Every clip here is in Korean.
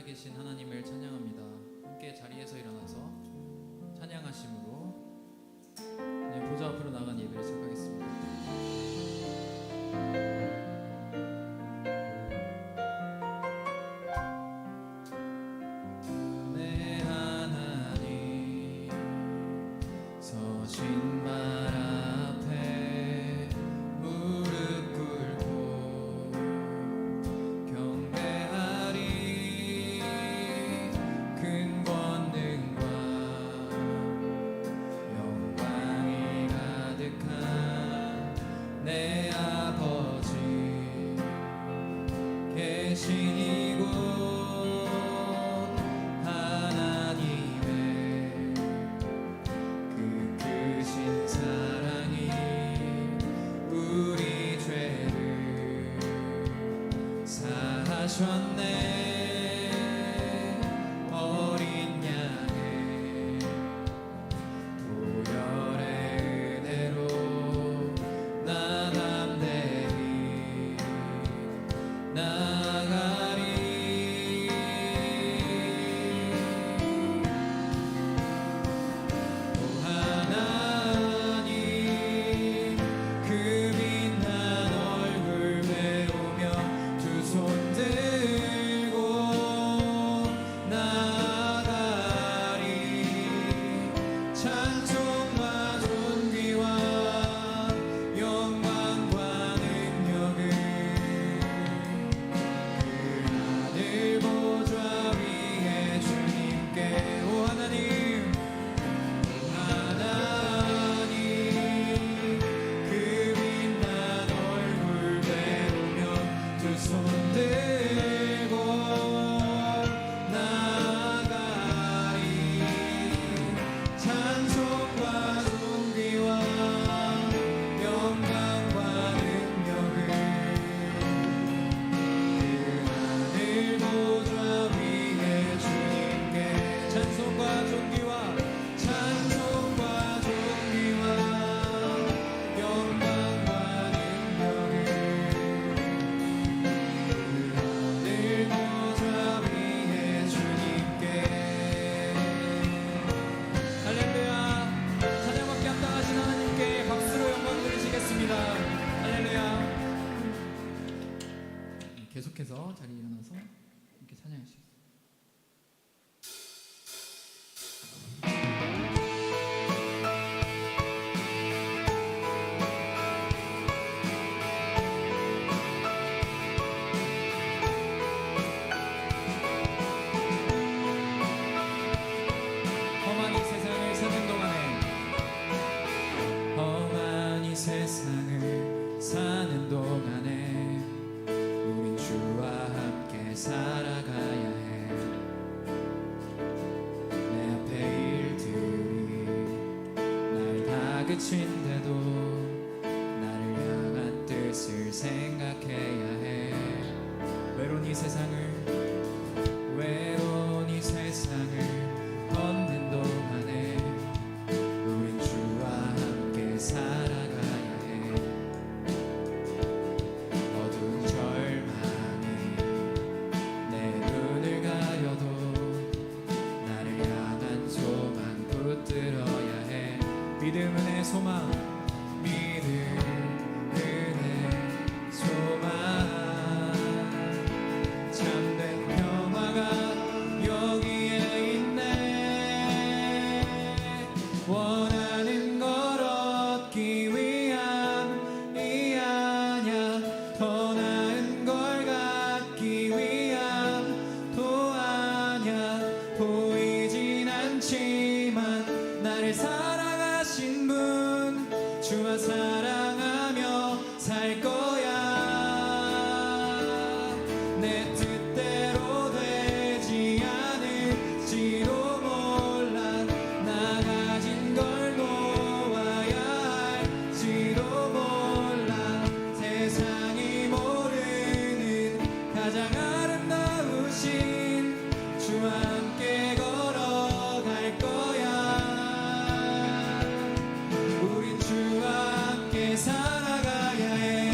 계신 하나님을 찬양합니다. 함께 자리에서 일어나서 찬양하심으로 그냥 보좌 앞으로 나간 예배를 시작하겠습니다. 내 하나님 서신 발 앞에 무릎 꿇고 경배하리. 큰 권능과 영광이 가득한 내 아버지 계신 이곳 하나님의 그 크신 사랑이 우리 죄를 사하셨네. 어린 양의 보혈의 은혜로 나 담대히 나가리. 오 하나님 그 빛난 얼굴 배우며 두 손 들고 나가리. 찬송과 존귀와 영광과 능력을 그 하늘 보좌 위에 주님께. 오 하나님 그 빛난 얼굴 배우며 두 손 들고 나가리. 찬송과 존귀와 영광과 능력을 그 하늘 보좌 위에 주님께. 찬송과 존귀와 영광과 능력을 그 하늘 보좌 위에 주님께. 할렐루야. 찬양받게 합당하신 하나님께 박수로 영광 드리시겠습니다. 할렐루야. 계속해서 자리에 일어나서 이렇게 찬양하시겠습니다. 험한 이 세상을 사는 동안에 험한 이 세상을 사는 동안에 우린 주와 함께 살아가야 해. 내 앞에 일들이 날 다그친데도 나를 향한 뜻을 생각해야 해. 외로운 이 세상을 걷는 동안에 우린 주와 함께 살아가야 해. 어두운 절망이 내 눈을 가려도 나를 향한 소망 붙들어야 해. 믿음 은혜 소망, 믿음 은혜 소망. 참된 평화가 여기에 있네. 원하는 걸 얻기 위함이 아냐. 더 나은 걸 갖기 위함도 아냐. 보이진 않지만 나를 사랑하신 분 주와 사랑하며 살 거야. 내 뜻대로 되지 않을지도 몰라. 나 가진 걸 놓아야 할지도 몰라. 세상이 모르는 가장 아름다우신 주와 함께 걸어갈 거야. 우린 주와 함께 살아가야 해.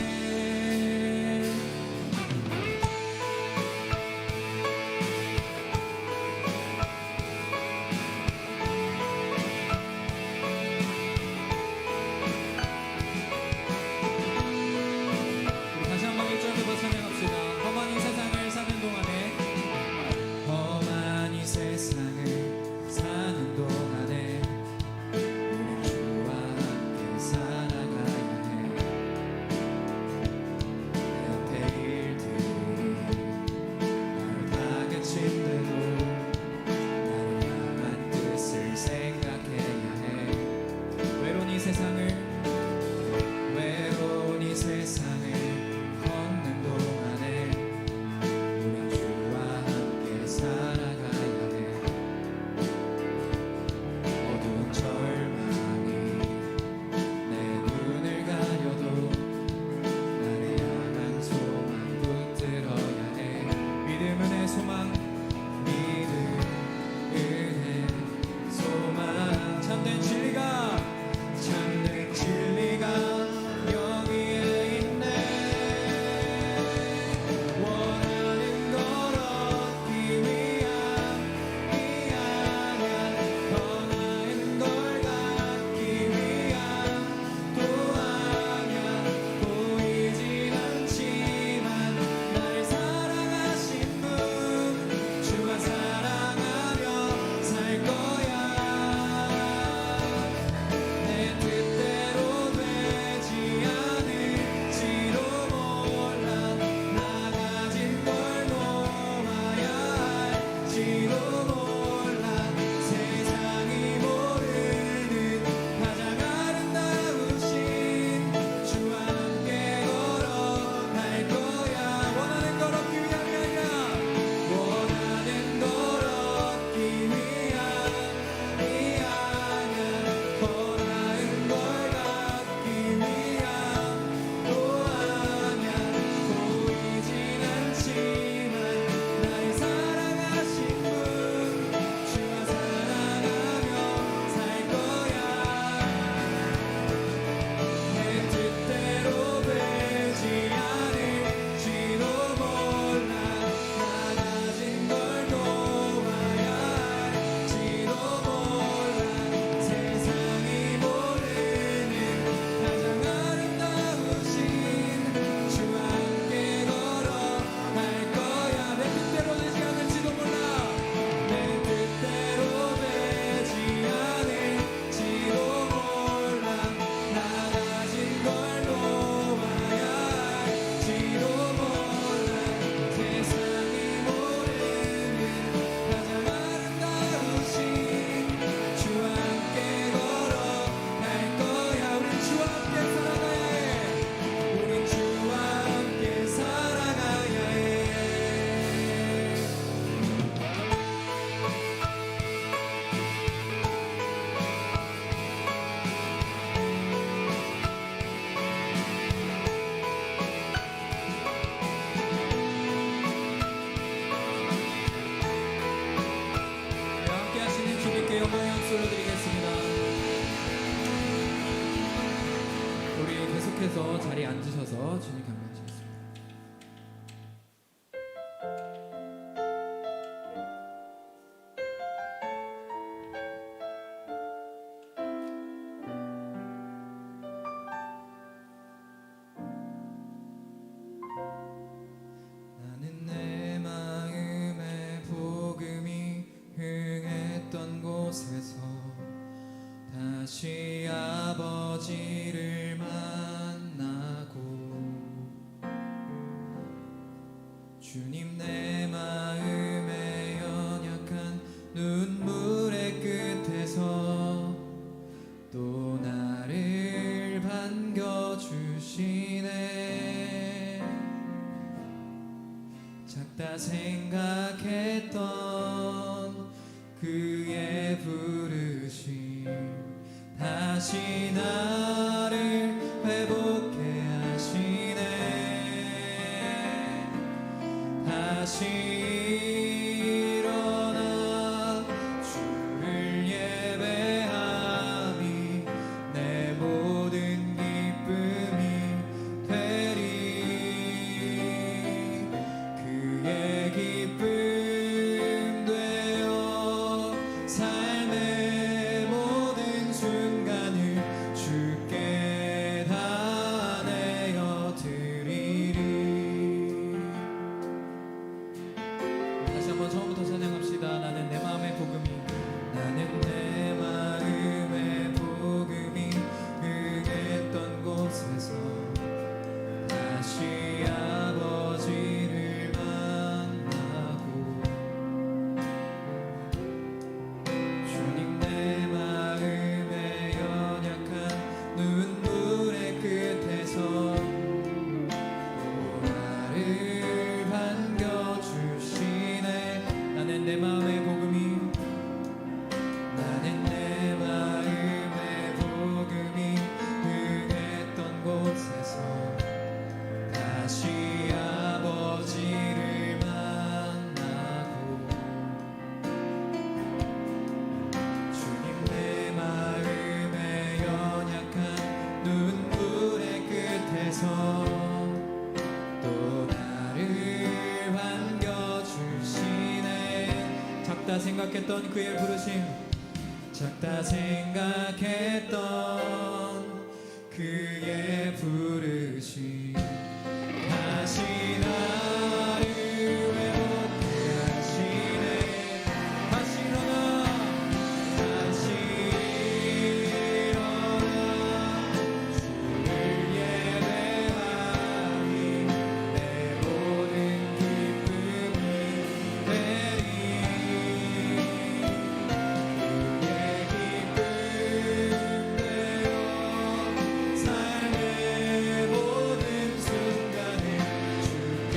자리에 앉으셔서 주님 경배하시겠습니다. 나는 내 마음에 복음이 흥했던 곳에서 다시 아버지를 만나고 주님 내 마음에 연약한 눈물의 끝에서 또 나를 반겨주시네. 작다 생각했던 그의 부르심 다시 나를 회복해 하시네. 다시 일어나 주를 예배함이 내 모든 기쁨이 되리. 그의 기쁨 되어 삶의 모든 순간을 주께 다 내어 드리리. 다시 한번 처음부터 찬양합시다. 나는 내 마음의 복음이 나는 내 마음의 복음이 흥했던 곳에서 다시 아버지를 만나고 주님 내 마음에 연약한 눈물의 끝에서 또 나를 반겨주시네. 나는 내 마음의 복음이 나는 내 마음의 복음이 흥했던 곳에서 다시 아버지를 만나고 주님 내 마음에 연약한 눈물의 끝에서 또 나를 반겨주시네. 작다 생각했던 그의 부르심 작다 생각했던 그의 부르심 다시 나를 회복해 하시네. 다시 일어나 다시 일어나 주를 예배하니 내 모든 기쁨이 되리. 그의 기쁨 되어 삶의 모든 순간을 주께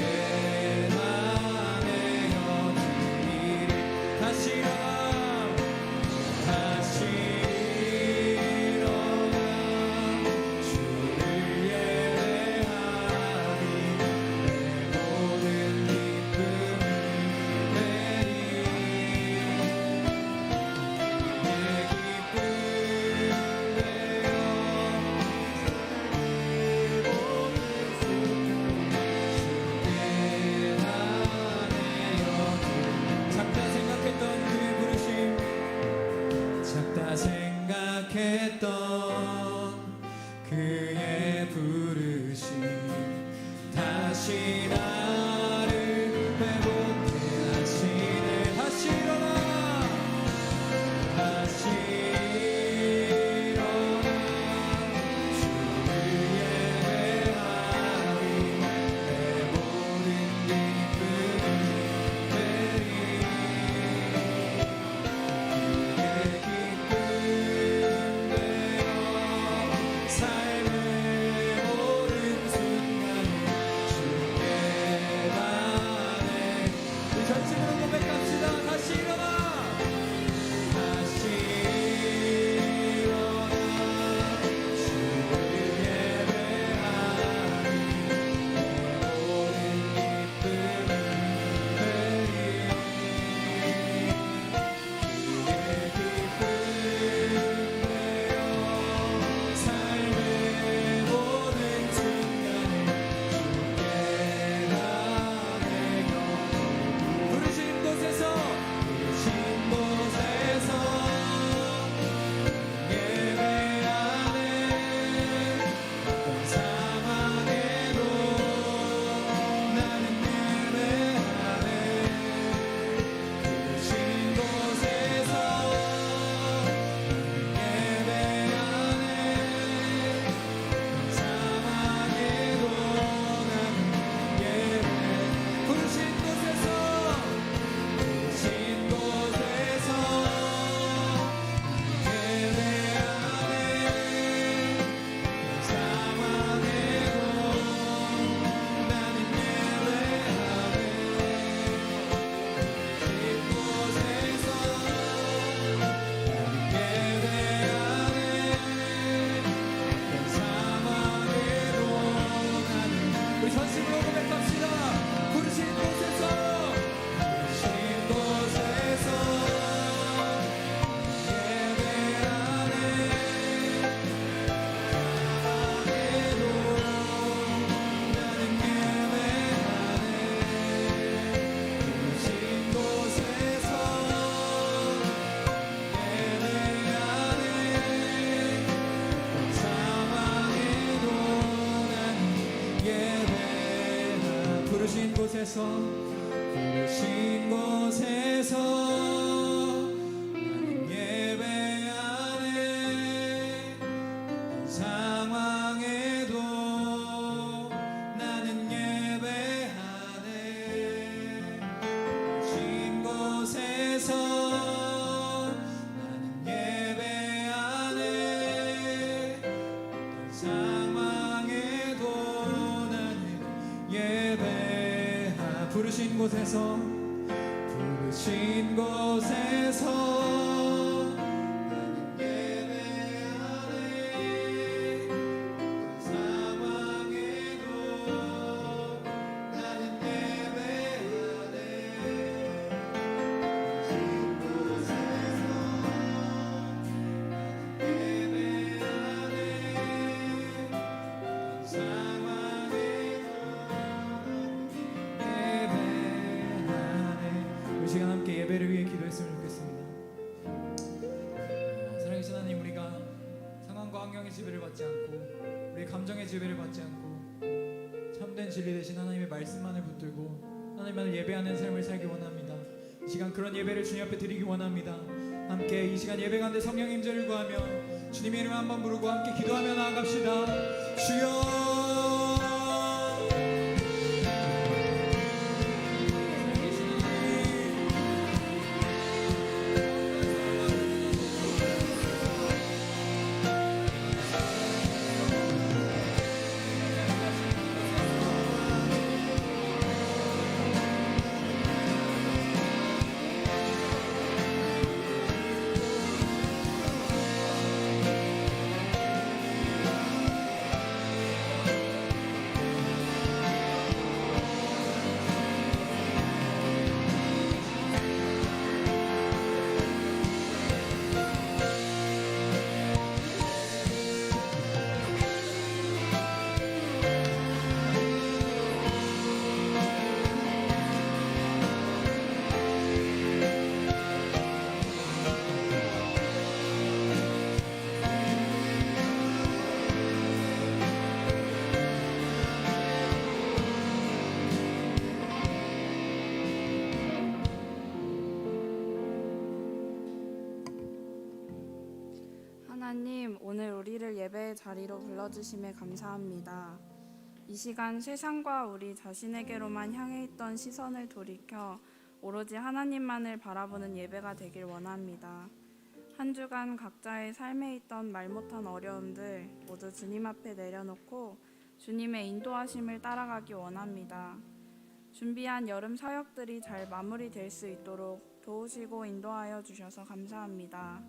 곳에서 부르신 곳에서 나는 예배하네. 상황에도 나는 예배하네. 부르신 곳에서 나는 예배하네. 상황에도 나는 예배하. 부르신 곳에서 부르신 곳에서 나는 예배하네. 상황에도 나는 예배하네. 부르신 곳에서 나는 예배하네. 이 시간 함께 예배를 위해 기도했으면 좋겠습니다. 사랑하신 하나님, 우리가 상황과 환경의 지배를 받지 않고 우리 감정의 지배를 받지 않고 참된 진리 되신 하나님의 말씀만을 붙들고 하나님만을 예배하는 삶을 살기 원합니다. 이 시간 그런 예배를 주님 앞에 드리기 원합니다. 함께 이 시간 예배 가운데 성령 임재를 구하며 주님의 이름 한번 부르고 함께 기도하며 나아갑시다. 주여, 하나님, 오늘 우리를 예배의 자리로 불러주심에 감사합니다. 이 시간 세상과 우리 자신에게로만 향해 있던 시선을 돌이켜 오로지 하나님만을 바라보는 예배가 되길 원합니다. 한 주간 각자의 삶에 있던 말 못한 어려움들 모두 주님 앞에 내려놓고 주님의 인도하심을 따라가기 원합니다. 준비한 여름 사역들이 잘 마무리될 수 있도록 도우시고 인도하여 주셔서 감사합니다.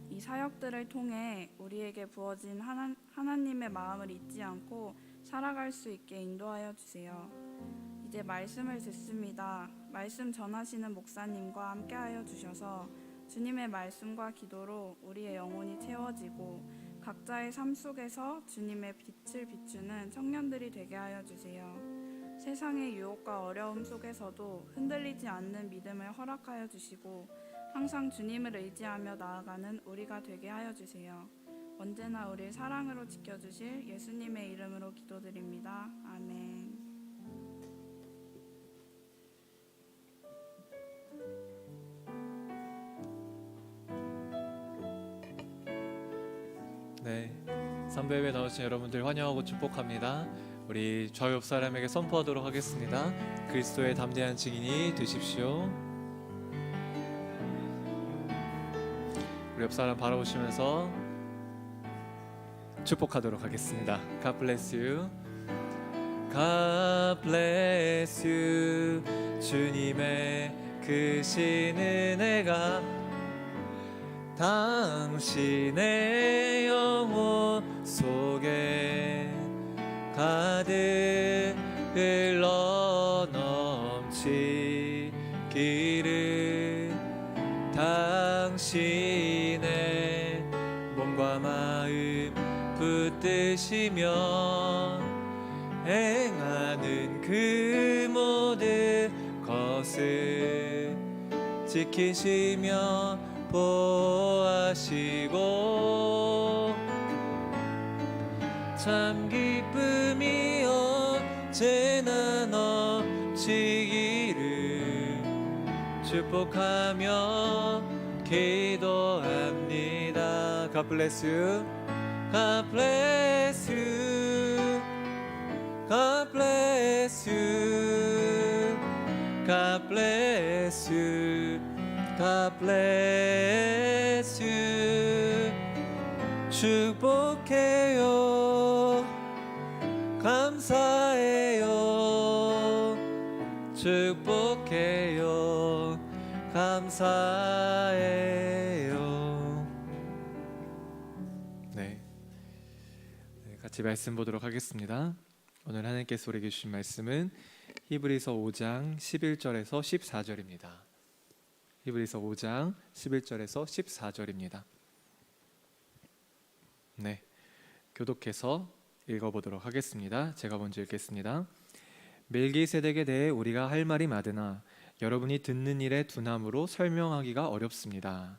이 사역들을 통해 우리에게 부어진 하나님의 마음을 잊지 않고 살아갈 수 있게 인도하여 주세요. 이제 말씀을 듣습니다. 말씀 전하시는 목사님과 함께하여 주셔서 주님의 말씀과 기도로 우리의 영혼이 채워지고 각자의 삶 속에서 주님의 빛을 비추는 청년들이 되게 하여 주세요. 세상의 유혹과 어려움 속에서도 흔들리지 않는 믿음을 허락하여 주시고 항상 주님을 의지하며 나아가는 우리가 되게 하여 주세요. 언제나 우리를 사랑으로 지켜주실 예수님의 이름으로 기도드립니다. 아멘. 네, 선배회에 나오신 여러분들 환영하고 축복합니다. 우리 좌우 옆 사람에게 선포하도록 하겠습니다. 그리스도의 담대한 증인이 되십시오. 우리 옆 사람 바라보시면서 축복하도록 하겠습니다. God bless you. God bless you. 주님의 크신 은혜가 당신의 영혼 속에 가득 흘러 넘치기를 당신의 몸과 마음 붙드시며 행하는 그 모든 것을 지키시며 보호하시고 참 기쁨이 언제나 넘치게 축복하며 기도합니다. God bless you. God bless you. God bless you. God bless you. God bless you. 축복해요. 감사해요. 축복해요. 감사해요. 네, 같이 말씀 보도록 하겠습니다. 오늘 하나님께서 우리에게 주신 말씀은 히브리서 5장 11절에서 14절입니다. 히브리서 5장 11절에서 14절입니다. 네, 교독해서 읽어보도록 하겠습니다. 제가 먼저 읽겠습니다. 멜기세덱에 대해 우리가 할 말이 많으나 여러분이 듣는 일에 둔함으로 설명하기가 어렵습니다.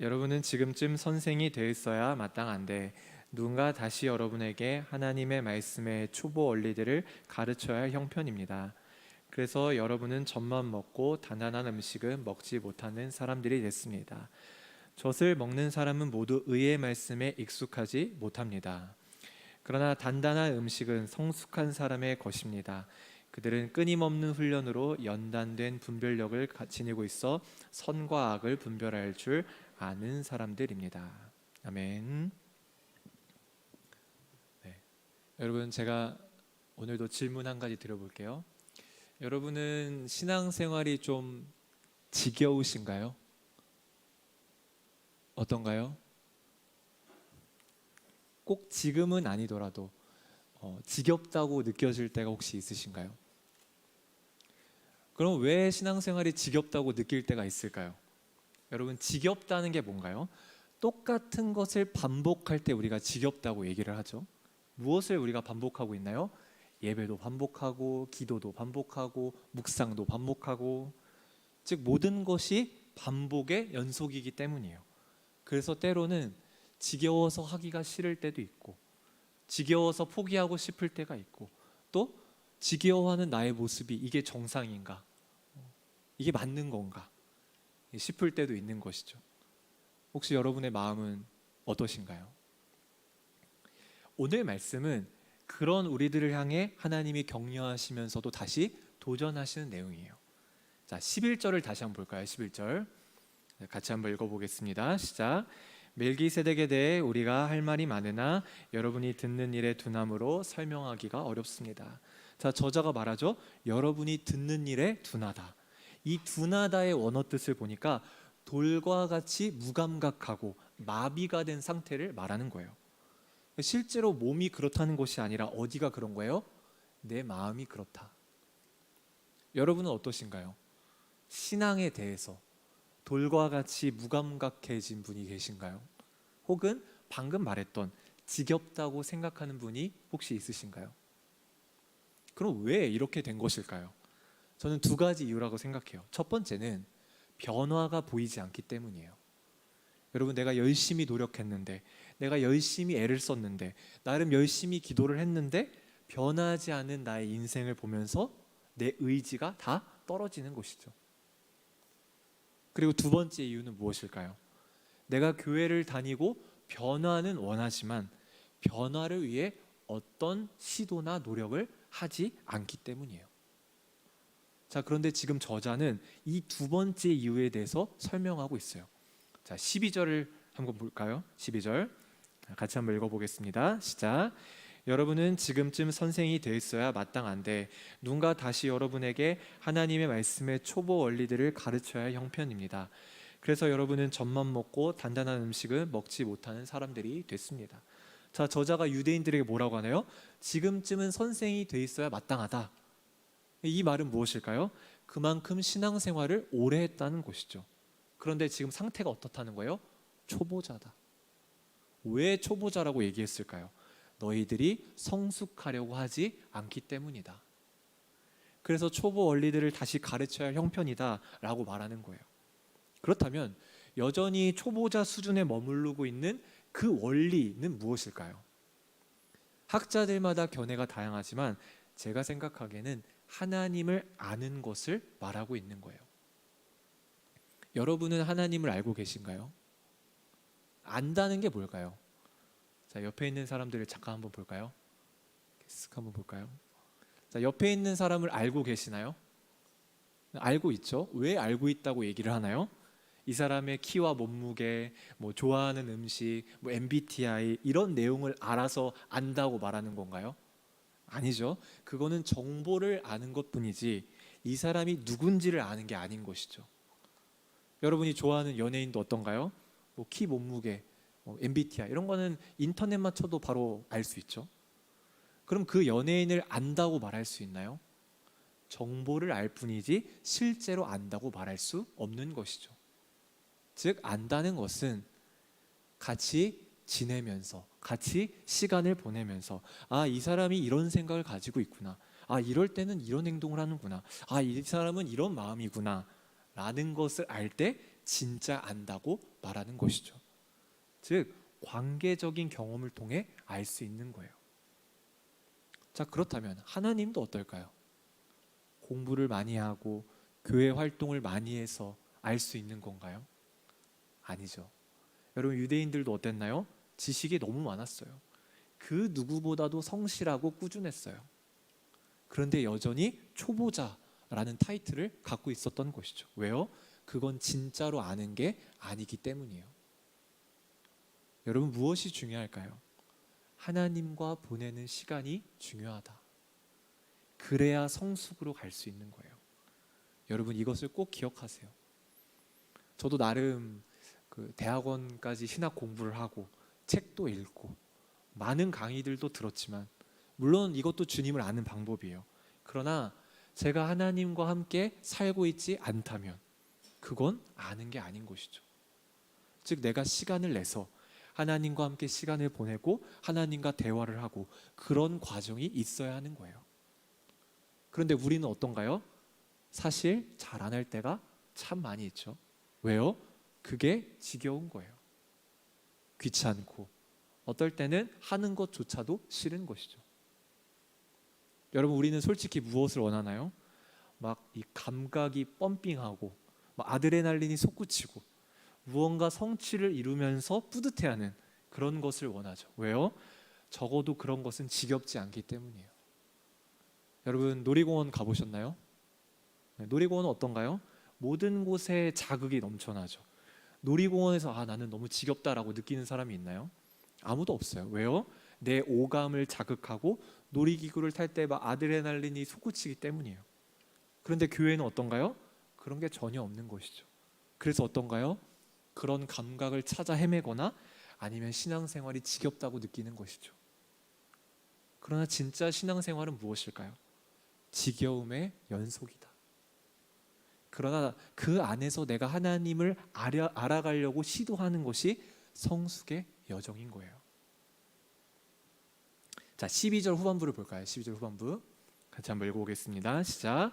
여러분은 지금쯤 선생이 되었어야 마땅한데 누군가 다시 여러분에게 하나님의 말씀의 초보 원리들을 가르쳐야 할 형편입니다. 그래서 여러분은 젖만 먹고 단단한 음식은 먹지 못하는 사람들이 됐습니다. 젖을 먹는 사람은 모두 의의 말씀에 익숙하지 못합니다. 그러나 단단한 음식은 성숙한 사람의 것입니다. 그들은 끊임없는 훈련으로 연단된 분별력을 지니고 있어 선과 악을 분별할 줄 아는 사람들입니다. 아멘. 네. 여러분, 제가 오늘도 질문 한 가지 드려볼게요. 여러분은 신앙생활이 좀 지겨우신가요? 어떤가요? 꼭 지금은 아니더라도 지겹다고 느껴질 때가 혹시 있으신가요? 그럼 왜 신앙생활이 지겹다고 느낄 때가 있을까요? 여러분, 지겹다는 게 뭔가요? 똑같은 것을 반복할 때 우리가 지겹다고 얘기를 하죠. 무엇을 우리가 반복하고 있나요? 예배도 반복하고 기도도 반복하고 묵상도 반복하고, 즉 모든 것이 반복의 연속이기 때문이에요. 그래서 때로는 지겨워서 하기가 싫을 때도 있고, 지겨워서 포기하고 싶을 때가 있고, 또 지겨워하는 나의 모습이 이게 정상인가, 이게 맞는 건가 싶을 때도 있는 것이죠. 혹시 여러분의 마음은 어떠신가요? 오늘 말씀은 그런 우리들을 향해 하나님이 격려하시면서도 다시 도전하시는 내용이에요. 자, 11절을 다시 한번 볼까요? 11절 같이 한번 읽어보겠습니다. 시작. 멜기세덱에 대해 우리가 할 말이 많으나 여러분이 듣는 일에 둔함으로 설명하기가 어렵습니다. 자, 저자가 말하죠. 여러분이 듣는 일에 둔하다. 이 둔하다의 원어 뜻을 보니까 돌과 같이 무감각하고 마비가 된 상태를 말하는 거예요. 실제로 몸이 그렇다는 것이 아니라 어디가 그런 거예요? 내 마음이 그렇다. 여러분은 어떠신가요? 신앙에 대해서 돌과 같이 무감각해진 분이 계신가요? 혹은 방금 말했던 지겹다고 생각하는 분이 혹시 있으신가요? 그럼 왜 이렇게 된 것일까요? 저는 두 가지 이유라고 생각해요. 첫 번째는 변화가 보이지 않기 때문이에요. 여러분, 내가 열심히 노력했는데, 내가 열심히 애를 썼는데, 나름 열심히 기도를 했는데 변하지 않은 나의 인생을 보면서 내 의지가 다 떨어지는 것이죠. 그리고 두 번째 이유는 무엇일까요? 내가 교회를 다니고 변화는 원하지만 변화를 위해 어떤 시도나 노력을 하지 않기 때문이에요. 자, 그런데 지금 저자는 이 두 번째 이유에 대해서 설명하고 있어요. 자, 12절을 한번 볼까요? 12절 같이 한번 읽어보겠습니다. 시작. 여러분은 지금쯤 선생이 되었어야 마땅한데 누군가 다시 여러분에게 하나님의 말씀의 초보 원리들을 가르쳐야 할 형편입니다. 그래서 여러분은 젖만 먹고 단단한 음식을 먹지 못하는 사람들이 됐습니다. 자, 저자가 유대인들에게 뭐라고 하나요? 지금쯤은 선생이 되었어야 마땅하다. 이 말은 무엇일까요? 그만큼 신앙생활을 오래 했다는 것이죠. 그런데 지금 상태가 어떻다는 거예요? 초보자다. 왜 초보자라고 얘기했을까요? 너희들이 성숙하려고 하지 않기 때문이다. 그래서 초보 원리들을 다시 가르쳐야 할 형편이다 라고 말하는 거예요. 그렇다면 여전히 초보자 수준에 머무르고 있는 그 원리는 무엇일까요? 학자들마다 견해가 다양하지만 제가 생각하기에는 하나님을 아는 것을 말하고 있는 거예요. 여러분은 하나님을 알고 계신가요? 안다는 게 뭘까요? 자, 옆에 있는 사람들을 잠깐 한번 볼까요? 쓱 한번 볼까요? 자, 옆에 있는 사람을 알고 계시나요? 알고 있죠. 왜 알고 있다고 얘기를 하나요? 이 사람의 키와 몸무게, 뭐 좋아하는 음식, 뭐 MBTI 이런 내용을 알아서 안다고 말하는 건가요? 아니죠. 그거는 정보를 아는 것뿐이지 이 사람이 누군지를 아는 게 아닌 것이죠. 여러분이 좋아하는 연예인도 어떤가요? 뭐 키, 몸무게, MBTI 이런 거는 인터넷만 쳐도 바로 알 수 있죠. 그럼 그 연예인을 안다고 말할 수 있나요? 정보를 알 뿐이지 실제로 안다고 말할 수 없는 것이죠. 즉 안다는 것은 같이 지내면서 같이 시간을 보내면서 아, 이 사람이 이런 생각을 가지고 있구나. 아, 이럴 때는 이런 행동을 하는구나. 아, 이 사람은 이런 마음이구나. 라는 것을 알 때 진짜 안다고 말하는 것이죠. 즉 관계적인 경험을 통해 알 수 있는 거예요. 자, 그렇다면 하나님도 어떨까요? 공부를 많이 하고 교회 활동을 많이 해서 알 수 있는 건가요? 아니죠. 여러분 유대인들도 어땠나요? 지식이 너무 많았어요. 그 누구보다도 성실하고 꾸준했어요. 그런데 여전히 초보자라는 타이틀을 갖고 있었던 것이죠. 왜요? 그건 진짜로 아는 게 아니기 때문이에요. 여러분 무엇이 중요할까요? 하나님과 보내는 시간이 중요하다. 그래야 성숙으로 갈 수 있는 거예요. 여러분 이것을 꼭 기억하세요. 저도 나름 그 대학원까지 신학 공부를 하고 책도 읽고 많은 강의들도 들었지만 물론 이것도 주님을 아는 방법이에요. 그러나 제가 하나님과 함께 살고 있지 않다면 그건 아는 게 아닌 것이죠. 즉 내가 시간을 내서 하나님과 함께 시간을 보내고 하나님과 대화를 하고 그런 과정이 있어야 하는 거예요. 그런데 우리는 어떤가요? 사실 잘 안 할 때가 참 많이 있죠. 왜요? 그게 지겨운 거예요. 귀찮고 어떨 때는 하는 것조차도 싫은 것이죠. 여러분 우리는 솔직히 무엇을 원하나요? 막 이 감각이 펌핑하고 막 아드레날린이 솟구치고 무언가 성취를 이루면서 뿌듯해하는 그런 것을 원하죠. 왜요? 적어도 그런 것은 지겹지 않기 때문이에요. 여러분 놀이공원 가보셨나요? 네, 놀이공원은 어떤가요? 모든 곳에 자극이 넘쳐나죠. 놀이공원에서 아 나는 너무 지겹다라고 느끼는 사람이 있나요? 아무도 없어요. 왜요? 내 오감을 자극하고 놀이기구를 탈 때 막 아드레날린이 솟구치기 때문이에요. 그런데 교회는 어떤가요? 그런 게 전혀 없는 것이죠. 그래서 어떤가요? 그런 감각을 찾아 헤매거나 아니면 신앙생활이 지겹다고 느끼는 것이죠. 그러나 진짜 신앙생활은 무엇일까요? 지겨움의 연속이다. 그러나 그 안에서 내가 하나님을 알아가려고 시도하는 것이 성숙의 여정인 거예요. 자, 12절 후반부를 볼까요? 12절 후반부 같이 한번 읽어보겠습니다. 시작.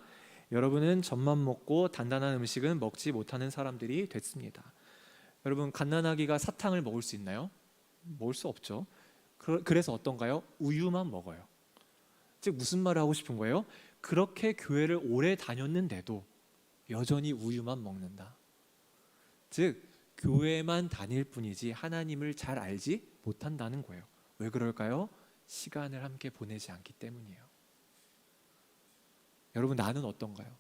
여러분은 젖만 먹고 단단한 음식은 먹지 못하는 사람들이 됐습니다. 여러분 갓난아기가 사탕을 먹을 수 있나요? 먹을 수 없죠. 그래서 어떤가요? 우유만 먹어요. 즉 무슨 말을 하고 싶은 거예요? 그렇게 교회를 오래 다녔는데도 여전히 우유만 먹는다. 즉 교회만 다닐 뿐이지 하나님을 잘 알지 못한다는 거예요. 왜 그럴까요? 시간을 함께 보내지 않기 때문이에요. 여러분 나는 어떤가요?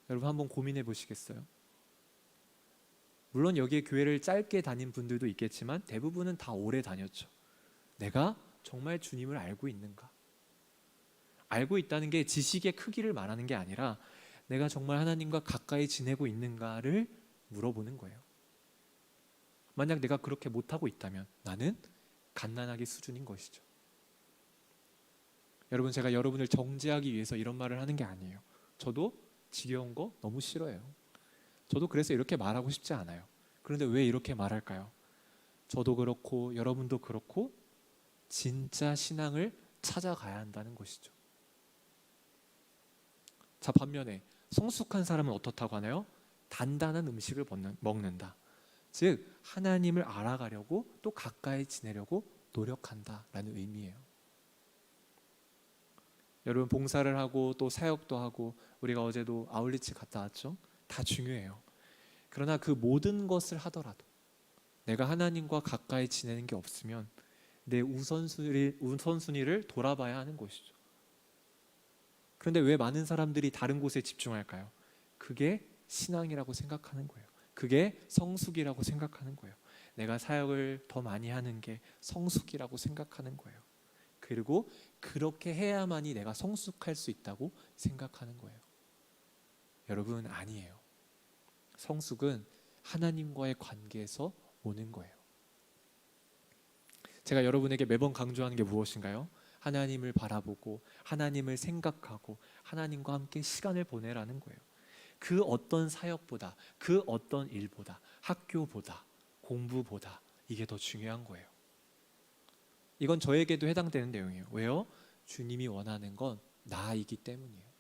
여러분 한번 고민해 보시겠어요? 물론 여기에 교회를 짧게 다닌 분들도 있겠지만 대부분은 다 오래 다녔죠. 내가 정말 주님을 알고 있는가? 알고 있다는 게 지식의 크기를 말하는 게 아니라 내가 정말 하나님과 가까이 지내고 있는가를 물어보는 거예요. 만약 내가 그렇게 못하고 있다면 나는 갓난아기 수준인 것이죠. 여러분 제가 여러분을 정죄하기 위해서 이런 말을 하는 게 아니에요. 저도 지겨운 거 너무 싫어해요. 저도 그래서 이렇게 말하고 싶지 않아요. 그런데 왜 이렇게 말할까요? 저도 그렇고 여러분도 그렇고 진짜 신앙을 찾아가야 한다는 것이죠. 자, 반면에 성숙한 사람은 어떻다고 하나요? 단단한 음식을 먹는다. 즉 하나님을 알아가려고 또 가까이 지내려고 노력한다라는 의미예요. 여러분 봉사를 하고 또 사역도 하고 우리가 어제도 아울리치 갔다 왔죠? 다 중요해요. 그러나 그 모든 것을 하더라도 내가 하나님과 가까이 지내는 게 없으면 내 우선순위를 돌아봐야 하는 것이죠. 그런데 왜 많은 사람들이 다른 곳에 집중할까요? 그게 신앙이라고 생각하는 거예요. 그게 성숙이라고 생각하는 거예요. 내가 사역을 더 많이 하는 게 성숙이라고 생각하는 거예요. 그리고 그렇게 해야만이 내가 성숙할 수 있다고 생각하는 거예요. 여러분, 아니에요. 성숙은 하나님과의 관계에서 오는 거예요. 제가 여러분에게 매번 강조하는 게 무엇인가요? 하나님을 바라보고 하나님을 생각하고 하나님과 함께 시간을 보내라는 거예요. 그 어떤 사역보다, 그 어떤 일보다, 학교보다, 공부보다 이게 더 중요한 거예요. 이건 저에게도 해당되는 내용이에요. 왜요? 주님이 원하는 건 나이기 때문이에요.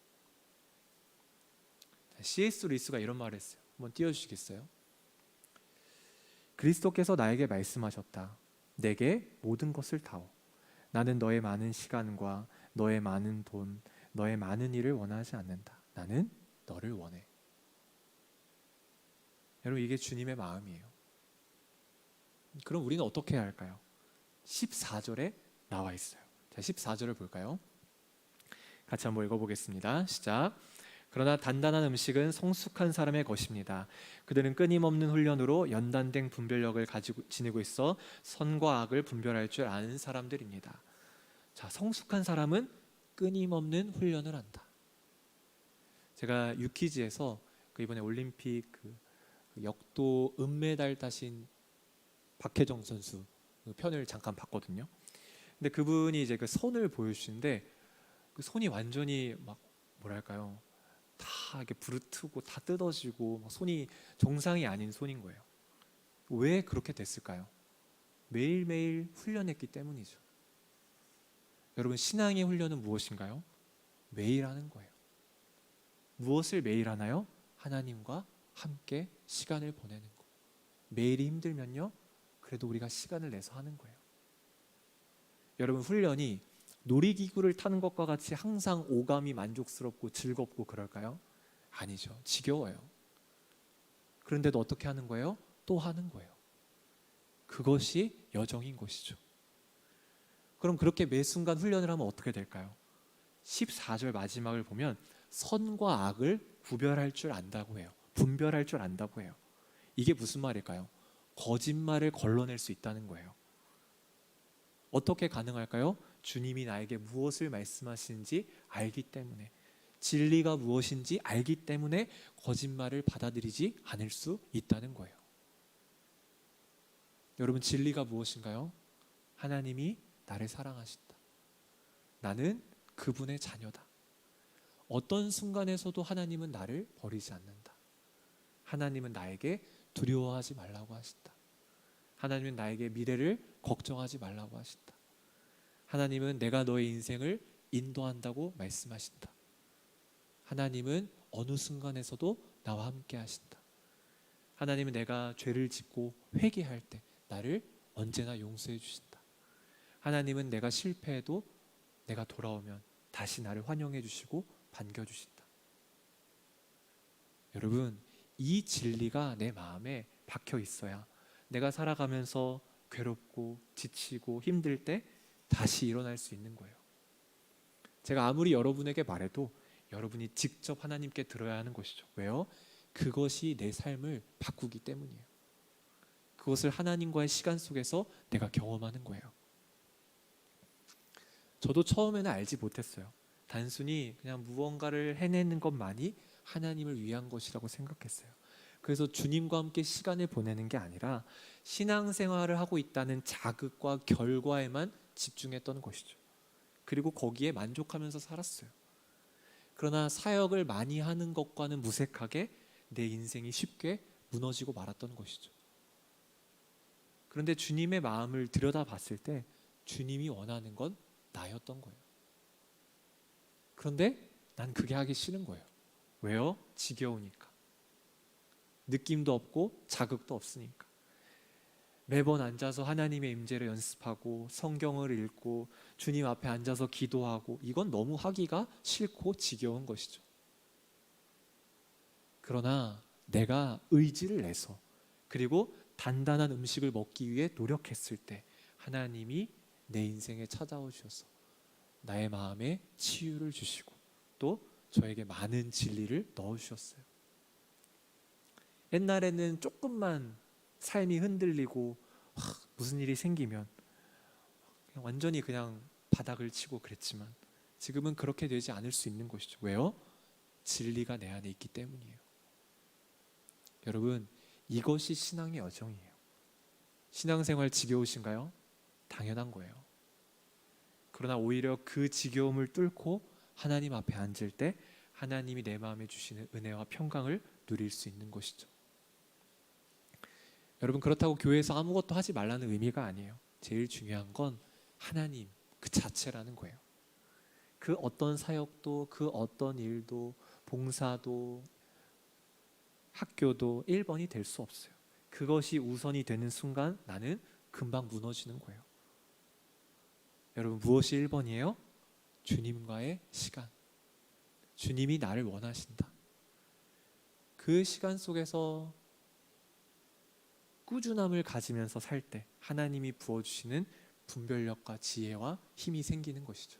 C.S. 루이스가 이런 말을 했어요. 한번 띄워주시겠어요? 그리스도께서 나에게 말씀하셨다. 내게 모든 것을 다오. 나는 너의 많은 시간과 너의 많은 돈, 너의 많은 일을 원하지 않는다. 나는 너를 원해. 여러분, 이게 주님의 마음이에요. 그럼 우리는 어떻게 해야 할까요? 14절에 나와 있어요. 자, 14절을 볼까요? 같이 한번 읽어보겠습니다. 시작. 그러나 단단한 음식은 성숙한 사람의 것입니다. 그들은 끊임없는 훈련으로 연단된 분별력을 가지고 지니고 있어 선과 악을 분별할 줄 아는 사람들입니다. 자, 성숙한 사람은 끊임없는 훈련을 한다. 제가 유키즈에서 이번에 올림픽 역도 은메달 따신 박혜정 선수 편을 잠깐 봤거든요. 근데 그분이 이제 그 손을 보여주시는데 그 손이 완전히 막 뭐랄까요? 다 이렇게 부르트고 다 뜯어지고 막 손이 정상이 아닌 손인 거예요. 왜 그렇게 됐을까요? 매일매일 훈련했기 때문이죠. 여러분, 신앙의 훈련은 무엇인가요? 매일 하는 거예요. 무엇을 매일 하나요? 하나님과 함께 시간을 보내는 거. 매일이 힘들면요, 그래도 우리가 시간을 내서 하는 거예요. 여러분, 훈련이 놀이기구를 타는 것과 같이 항상 오감이 만족스럽고 즐겁고 그럴까요? 아니죠. 지겨워요. 그런데도 어떻게 하는 거예요? 또 하는 거예요. 그것이 여정인 것이죠. 그럼 그렇게 매 순간 훈련을 하면 어떻게 될까요? 14절 마지막을 보면 선과 악을 구별할 줄 안다고 해요. 분별할 줄 안다고 해요. 이게 무슨 말일까요? 거짓말을 걸러낼 수 있다는 거예요. 어떻게 가능할까요? 주님이 나에게 무엇을 말씀하시는지 알기 때문에, 진리가 무엇인지 알기 때문에 거짓말을 받아들이지 않을 수 있다는 거예요. 여러분, 진리가 무엇인가요? 하나님이 나를 사랑하신다. 나는 그분의 자녀다. 어떤 순간에서도 하나님은 나를 버리지 않는다. 하나님은 나에게 두려워하지 말라고 하신다. 하나님은 나에게 미래를 걱정하지 말라고 하신다. 하나님은 내가 너의 인생을 인도한다고 말씀하신다. 하나님은 어느 순간에서도 나와 함께 하신다. 하나님은 내가 죄를 짓고 회개할 때 나를 언제나 용서해 주신다. 하나님은 내가 실패해도 내가 돌아오면 다시 나를 환영해 주시고 반겨주신다. 여러분, 이 진리가 내 마음에 박혀 있어야 내가 살아가면서 괴롭고 지치고 힘들 때 다시 일어날 수 있는 거예요. 제가 아무리 여러분에게 말해도 여러분이 직접 하나님께 들어야 하는 것이죠. 왜요? 그것이 내 삶을 바꾸기 때문이에요. 그것을 하나님과의 시간 속에서 내가 경험하는 거예요. 저도 처음에는 알지 못했어요. 단순히 그냥 무언가를 해내는 것만이 하나님을 위한 것이라고 생각했어요. 그래서 주님과 함께 시간을 보내는 게 아니라 신앙생활을 하고 있다는 자극과 결과에만 집중했던 것이죠. 그리고 거기에 만족하면서 살았어요. 그러나 사역을 많이 하는 것과는 무색하게 내 인생이 쉽게 무너지고 말았던 것이죠. 그런데 주님의 마음을 들여다봤을 때 주님이 원하는 건 나였던 거예요. 그런데 난 그게 하기 싫은 거예요. 왜요? 지겨우니까. 느낌도 없고 자극도 없으니까. 매번 앉아서 하나님의 임재를 연습하고 성경을 읽고 주님 앞에 앉아서 기도하고, 이건 너무 하기가 싫고 지겨운 것이죠. 그러나 내가 의지를 내서 그리고 단단한 음식을 먹기 위해 노력했을 때 하나님이 내 인생에 찾아오셔서 나의 마음에 치유를 주시고 또 저에게 많은 진리를 넣어주셨어요. 옛날에는 조금만 삶이 흔들리고 무슨 일이 생기면 그냥 완전히 그냥 바닥을 치고 그랬지만 지금은 그렇게 되지 않을 수 있는 것이죠. 왜요? 진리가 내 안에 있기 때문이에요. 여러분, 이것이 신앙의 여정이에요. 신앙생활 지겨우신가요? 당연한 거예요. 그러나 오히려 그 지겨움을 뚫고 하나님 앞에 앉을 때 하나님이 내 마음에 주시는 은혜와 평강을 누릴 수 있는 것이죠. 여러분, 그렇다고 교회에서 아무것도 하지 말라는 의미가 아니에요. 제일 중요한 건 하나님 그 자체라는 거예요. 그 어떤 사역도 그 어떤 일도 봉사도 학교도 1번이 될 수 없어요. 그것이 우선이 되는 순간 나는 금방 무너지는 거예요. 여러분, 무엇이 1번이에요? 주님과의 시간. 주님이 나를 원하신다. 그 시간 속에서 꾸준함을 가지면서 살 때 하나님이 부어주시는 분별력과 지혜와 힘이 생기는 것이죠.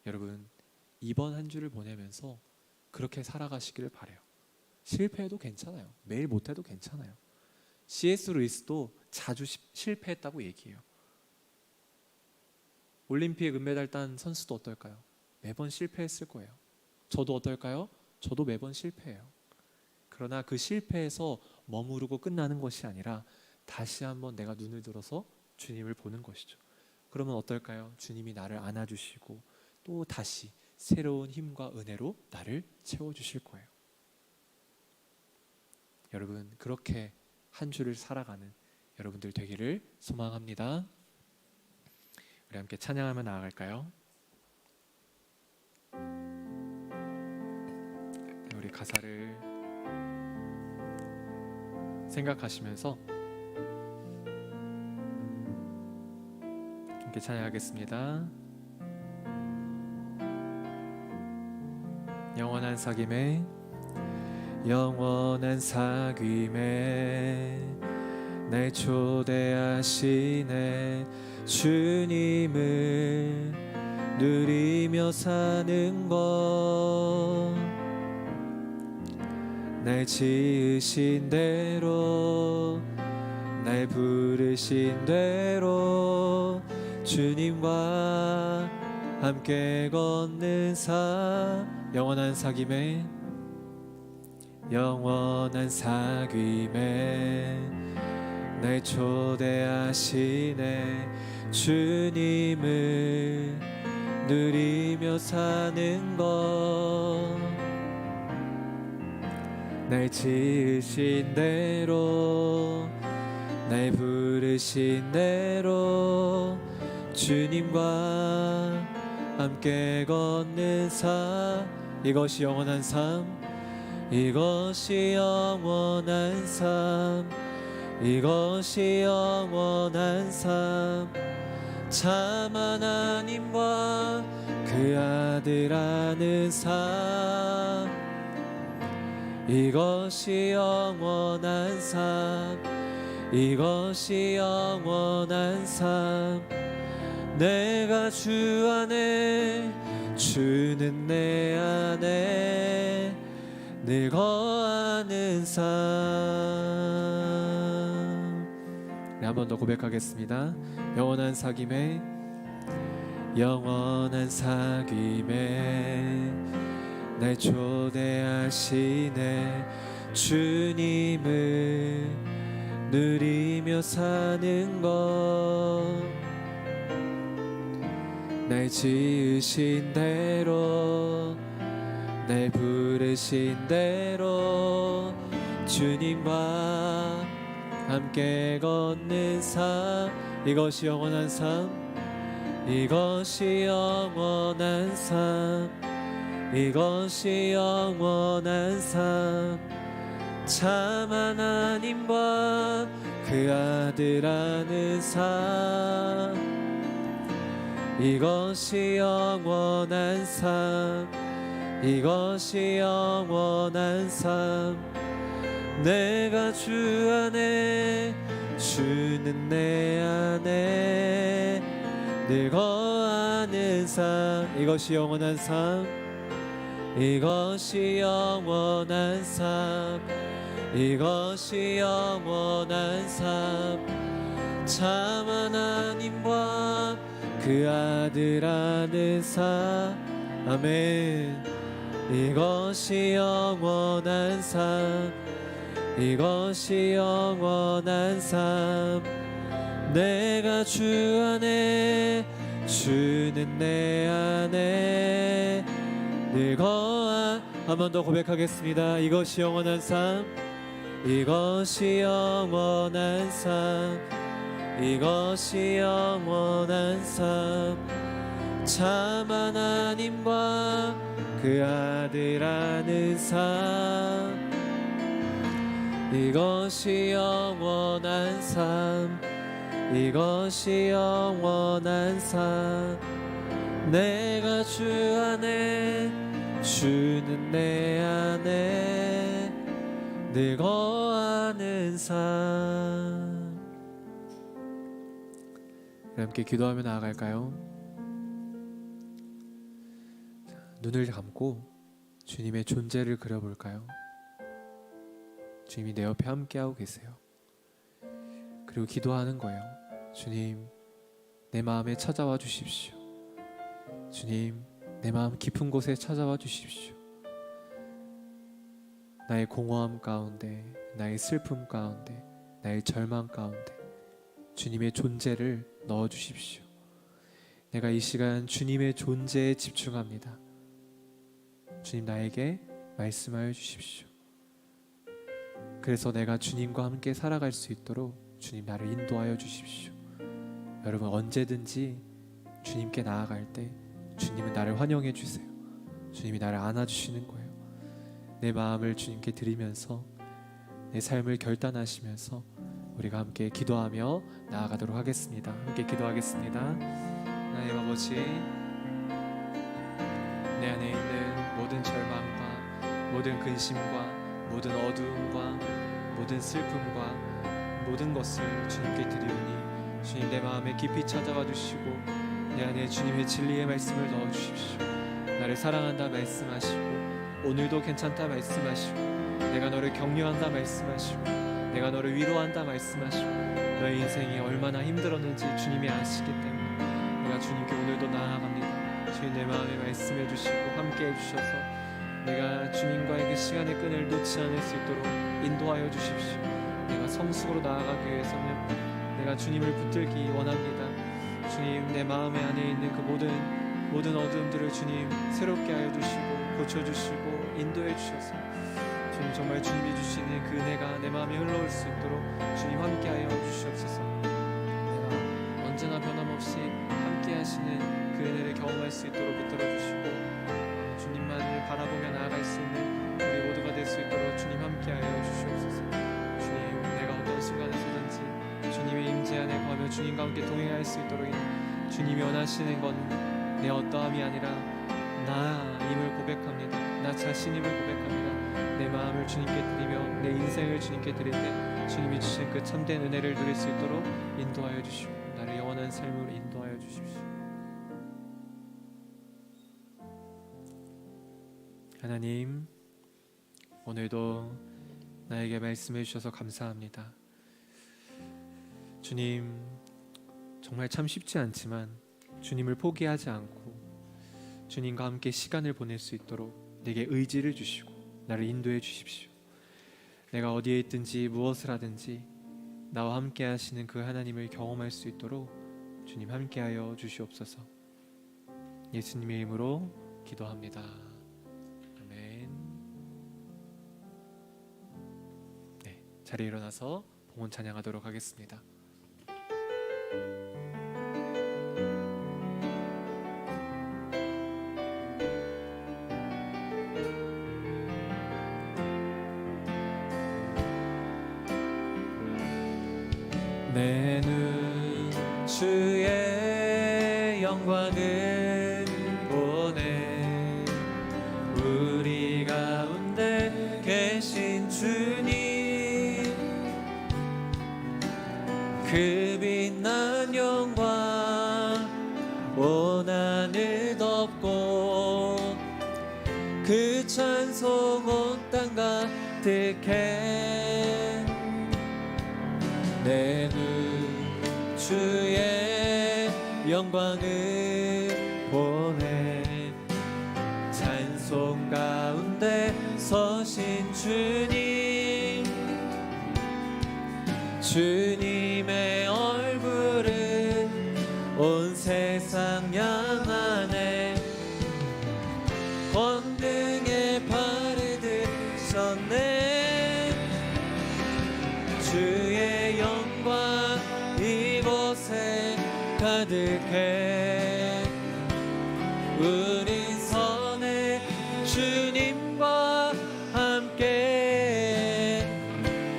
여러분, 이번 한 주를 보내면서 그렇게 살아가시기를 바라요. 실패해도 괜찮아요. 매일 못해도 괜찮아요. C.S. 루이스도 자주 실패했다고 얘기해요. 올림픽 은메달 딴 선수도 어떨까요? 매번 실패했을 거예요. 저도 어떨까요? 저도 매번 실패해요. 그러나 그 실패에서 머무르고 끝나는 것이 아니라 다시 한번 내가 눈을 들어서 주님을 보는 것이죠. 그러면 어떨까요? 주님이 나를 안아주시고 또 다시 새로운 힘과 은혜로 나를 채워주실 거예요. 여러분, 그렇게 한 주를 살아가는 여러분들 되기를 소망합니다. 우리 함께 찬양하며 나아갈까요? 우리 가사를 생각하시면서 함께 찬양하겠습니다. 영원한 사귐에 영원한 사귐에 날 초대하시네 주님을 누리며 사는 것 날 지으신 대로 날 부르신 대로 주님과 함께 걷는 영원한 사귐에 영원한 사귐에 날 초대하시네 주님을 누리며 사는 것 날 지으신 대로 날 부르신 대로 주님과 함께 걷는 이것이 영원한 삶 이것이 영원한 삶 이것이 영원한 삶 참 하나님과 그 아들 아는 삶 이것이 영원한 삶 이것이 영원한 삶 내가 주 안에 주는 내 안에 늘 거하는 삶. 네, 한 번 더 고백하겠습니다. 영원한 사귐에 영원한 사귐에 날 초대하시네 주님을 누리며 사는 것 날 지으신 대로 날 부르신 대로 주님과 함께 걷는 삶 이것이 영원한 삶 이것이 영원한 삶 이것이 영원한 삶 참 하나님과 그 아들 아는 삶 이것이 영원한 삶 이것이 영원한 삶. 내가 주 안에 주는 내 안에 늘 거하는 삶. 이것이 영원한 삶. 이것이 영원한 삶. 이것이 영원한 삶. 참 하나님과 그 아들 아는 삶. 아멘. 이것이 영원한 삶. 이것이 영원한 삶. 내가 주 안에 주는 내 안에 늘 거하. 한 번 더 고백하겠습니다. 이것이 영원한 삶. 이것이 영원한 삶. 이것이 영원한 삶. 참 하나님과 그 아들 아는 삶. 이것이 영원한 삶. 이것이 영원한 삶. 내가 주 안에 주는 내 안에 늘 거하는 삶. 함께 기도하며 나아갈까요? 눈을 감고 주님의 존재를 그려볼까요? 주님이 내 옆에 함께하고 계세요. 그리고 기도하는 거예요. 주님, 내 마음에 찾아와 주십시오. 주님, 내 마음 깊은 곳에 찾아와 주십시오. 나의 공허함 가운데, 나의 슬픔 가운데, 나의 절망 가운데 주님의 존재를 넣어 주십시오. 내가 이 시간 주님의 존재에 집중합니다. 주님, 나에게 말씀하여 주십시오. 그래서 내가 주님과 함께 살아갈 수 있도록 주님 나를 인도하여 주십시오. 여러분, 언제든지 주님께 나아갈 때 주님은 나를 환영해 주세요. 주님이 나를 안아주시는 거예요. 내 마음을 주님께 드리면서 내 삶을 결단하시면서 우리가 함께 기도하며 나아가도록 하겠습니다. 함께 기도하겠습니다. 하나님 아버지, 내 안에 있는 모든 절망과 모든 근심과 모든 어두움과 모든 슬픔과 모든 것을 주님께 드리오니 주님, 내 마음에 깊이 찾아와 주시고 내 안에 주님의 진리의 말씀을 넣어 주십시오. 나를 사랑한다 말씀하시고 오늘도 괜찮다 말씀하시고 내가 너를 격려한다 말씀하시고 내가 너를 위로한다 말씀하시고 너의 인생이 얼마나 힘들었는지 주님이 아시기 때문에 내가 주님께 오늘도 나아갑니다. 주님, 내 마음에 말씀해 주시고 함께 해주셔서 내가 주님과의 그 시간의 끈을 놓지 않을 수 있도록 인도하여 주십시오. 내가 성숙으로 나아가기 위해서는 내가 주님을 붙들기 원합니다. 주님, 내 마음에 안에 있는 그 모든 어두움들을 주님 새롭게 하여 주시고 고쳐주시고 인도해 주셔서 주님, 정말 주님이 주시는 그 은혜가 내 마음에 흘러올 수 있도록 주님 함께하여 주시옵소서. 내가 언제나 변함없이 함께하시는 그 은혜를 경험할 수 있도록 붙들어 주시고 주님만을 바라보며 나아갈 수 있는 우리 모두가 될 수 있도록 주님 함께하여 주시옵소서. 주님, 내가 어떤 순간에서든지 주님의 임재 안에 거하며 주님과 함께 동행할 수 있도록 주님이 원하시는 건 내 어떠함이 아니라 나임을 고백합니다. 나 자신임을 고백합니다. 내 마음을 주님께 드리며 내 인생을 주님께 드릴 때 주님이 주신 그 참된 은혜를 누릴 수 있도록 인도하여 주시고 나를 영원한 삶으로 인도하여 주십시오. 하나님, 오늘도 나에게 말씀해 주셔서 감사합니다. 주님, 정말 참 쉽지 않지만 주님을 포기하지 않고 주님과 함께 시간을 보낼 수 있도록 내게 의지를 주시고 나를 인도해 주십시오. 내가 어디에 있든지 무엇을 하든지 나와 함께 하시는 그 하나님을 경험할 수 있도록 주님 함께하여 주시옵소서. 예수님의 이름으로 기도합니다. 아멘. 네, 자리에 일어나서 봉헌 찬양하도록 하겠습니다. 내 눈 주의 영광을 보네. 찬송 온 땅 가득해. 내 눈 주의 영광을 보네. 찬송 가운데 서신 주님, 주님의 얼굴은 온 세상 향하네. 권능의 발을 드셨네. 주의 영광 이곳에 가득해. 우리 선에 주님과 함께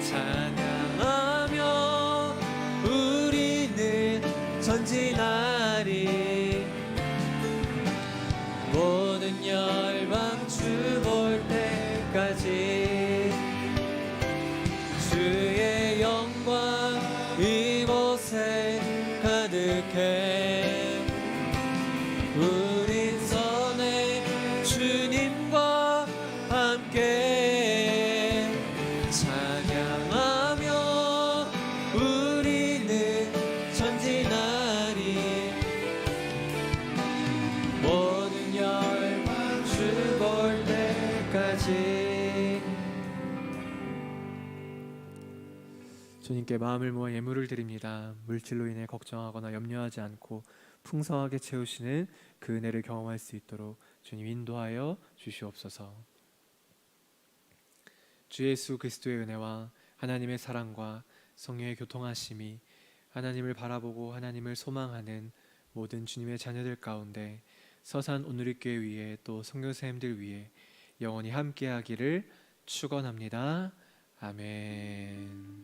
찬양하며 우리는 전진하리. 모든 열방 주 볼 때까지 주의 영광 이곳에 가득해. 우리 선에 주님과 함께 찬양하며 우리는 전진하리. 모든 열방 주 볼 때까지. 주님께 마음을 모아 예물을 드립니다. 물질로 인해 걱정하거나 염려하지 않고 풍성하게 채우시는 그 은혜를 경험할 수 있도록 주님 인도하여 주시옵소서. 주 예수 그리스도의 은혜와 하나님의 사랑과 성령의 교통하심이 하나님을 바라보고 하나님을 소망하는 모든 주님의 자녀들 가운데 서산 온누리교회 위에 또 선교사님들 위에 영원히 함께하기를 축원합니다. 아멘.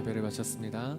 예배를 마쳤습니다.